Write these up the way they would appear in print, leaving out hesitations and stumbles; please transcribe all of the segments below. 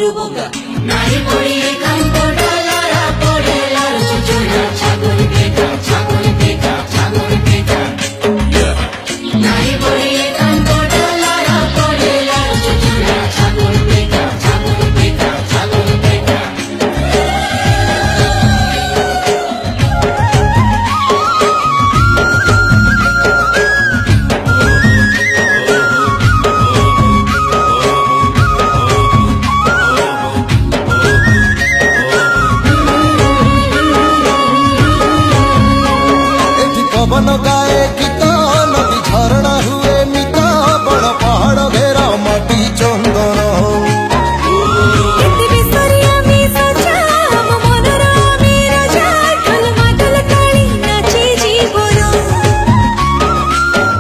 गुरु बोंगा नारी पड़िए कांको डालारा पड़ेला चुचुरा छागल बेटा छागल बेटा छागल बेटा नारी पड़िए कांको डालारा पड़ेला चुचुरा छागल बेटा छागल बेटा छागल बेटा पवन गाए गीत नदी झरणा हुए मित बड़ पहाड़ घेरा माटी चंदन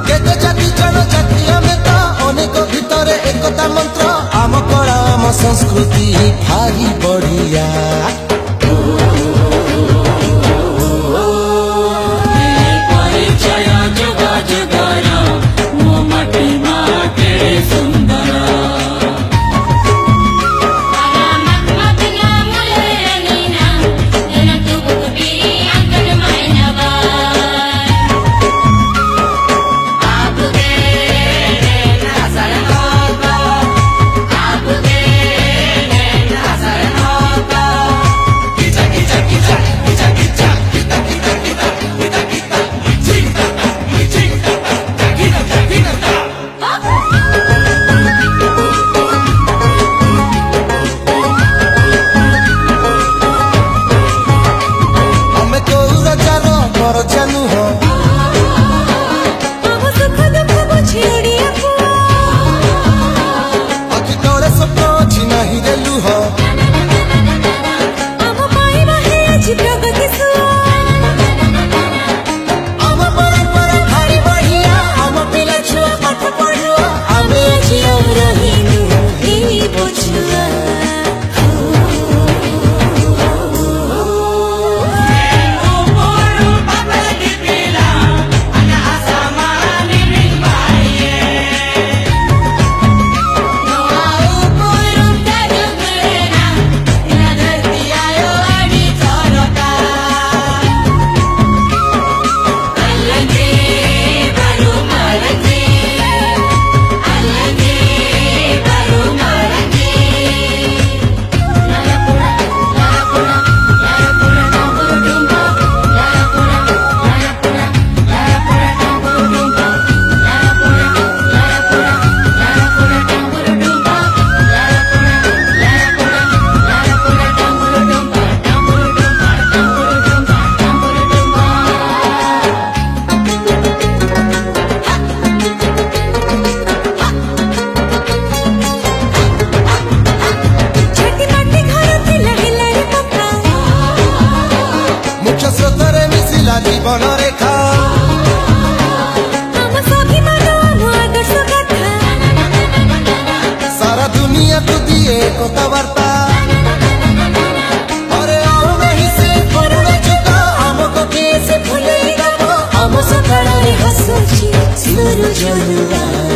केते जाति जनजाति आमे ता अनेक भितरे एकता मंत्र आम कला आम संस्कृति भारी बढ़िया जानू हो अखि तोरे सपना छी नहीं देलू हो आम परंपरा भारी बढ़िया आम पिला छुआ पाठ पढ़ुआ आमे जियो रहिनु ही बुझुआ जीवन रेखा सारा दुनिया को दिए कथबार्ता अरे आओ नहीं से करुणा चुका हमको कैसे भूले आम सकाळे हसुची सूरज